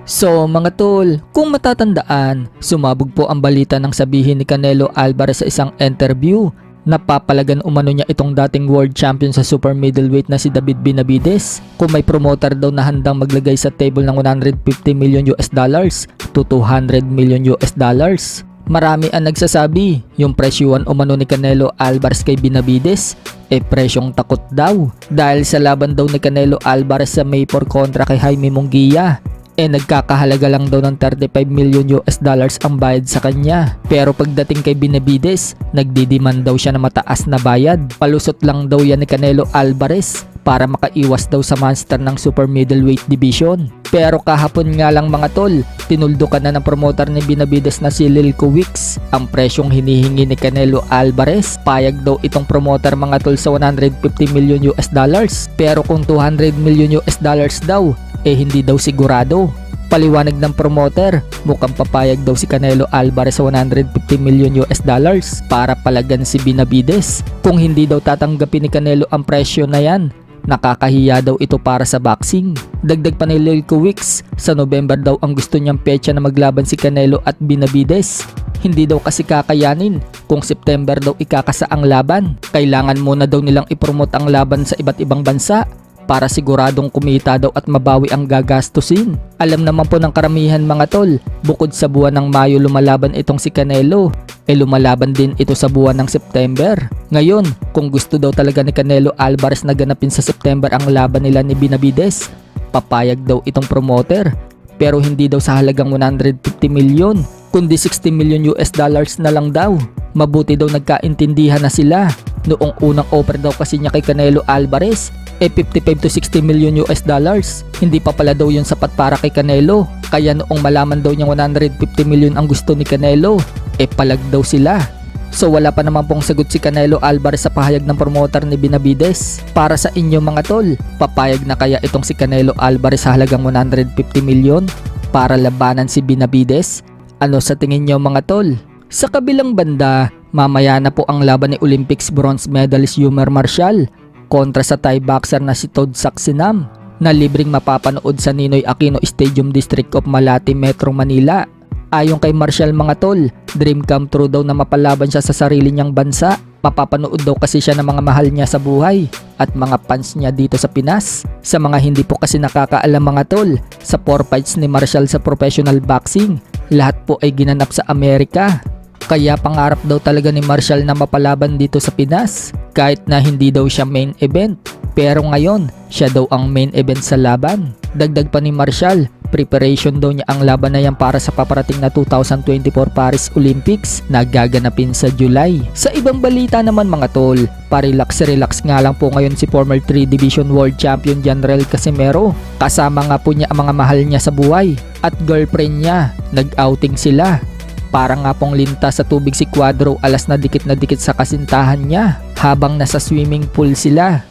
So mga tol, kung matatandaan, sumabog po ang balita ng sabihin ni Canelo Alvarez sa isang interview. Napapalagan umano niya itong dating world champion sa super middleweight na si David Benavidez kung may promoter daw na handang maglagay sa table ng $150 million to $200 million. Marami ang nagsasabi yung presyuhan umano ni Canelo Alvarez kay Benavidez presyong takot daw dahil sa laban daw ni Canelo Alvarez sa May 4 kontra kay Jaime Munguia. Nagkakahalaga lang daw ng $35 million ang bayad sa kanya. Pero pagdating kay Benavidez, nagdidiman daw siya ng mataas na bayad. Palusot lang daw yan ni Canelo Alvarez para makaiwas daw sa monster ng super middleweight division. Pero kahapon nga lang mga tol, tinuldukan na ng promoter ni Benavidez na si Lilko Wicks ang presyong hinihingi ni Canelo Alvarez. Payag daw itong promoter mga tol sa $150 million. Pero kung $200 million daw, hindi daw sigurado. Paliwanag ng promoter, mukhang papayag daw si Canelo Alvarez sa $150 million para palagan si Benavidez. Kung hindi daw tatanggapin ni Canelo ang presyo na yan, nakakahiya daw ito para sa boxing. Dagdag pa ni Lilko Wicks, sa November daw ang gusto niyang petsa na maglaban si Canelo at Benavidez. Hindi daw kasi kakayanin kung September daw ikakasa ang laban. Kailangan muna daw nilang ipromote ang laban sa iba't ibang bansa para siguradong kumita daw at mabawi ang gagastusin. Alam naman po ng karamihan mga tol, bukod sa buwan ng Mayo lumalaban itong si Canelo, lumalaban din ito sa buwan ng September. Ngayon, kung gusto daw talaga ni Canelo Alvarez na ganapin sa September ang laban nila ni Benavidez, papayag daw itong promoter. Pero hindi daw sa halagang $150 million, kundi $60 million na lang daw. Mabuti daw nagkaintindihan na sila. Noong unang offer daw kasi niya kay Canelo Alvarez, $55 to $60 million. Hindi pa pala daw yun sapat para kay Canelo. Kaya noong malaman daw niyang $150 million ang gusto ni Canelo, palag daw sila. So wala pa naman pong sagot si Canelo Alvarez sa pahayag ng promoter ni Benavidez. Para sa inyo mga tol, papayag na kaya itong si Canelo Alvarez sa halagang $150 million para labanan si Benavidez? Ano sa tingin niyo mga tol? Sa kabilang banda, mamaya na po ang laban ni Olympics bronze medalist Yumar Marcial kontra sa Thai boxer na si Todd Saxenam na libreng mapapanood sa Ninoy Aquino Stadium District of Malate, Metro Manila. Ayon kay Marcial mga tol, dream come true daw na mapalaban siya sa sarili niyang bansa. Mapapanood daw kasi siya ng mga mahal niya sa buhay at mga fans niya dito sa Pinas. Sa mga hindi po kasi nakakaalam mga tol, sa 4 fights ni Marcial sa professional boxing, lahat po ay ginanap sa Amerika. Kaya pangarap daw talaga ni Marcial na mapalaban dito sa Pinas kahit na hindi daw siya main event. Pero ngayon, siya daw ang main event sa laban. Dagdag pa ni Marcial, preparation daw niya ang laban na yan para sa paparating na 2024 Paris Olympics na gaganapin sa July. Sa ibang balita naman mga tol, parelax-relax nga lang po ngayon si former 3 Division World Champion Janrel Casimero. Kasama nga po niya ang mga mahal niya sa buhay at girlfriend niya. Nag-outing sila. Para nga pong linta sa tubig si Cuadro, alas na dikit sa kasintahan niya habang nasa swimming pool sila.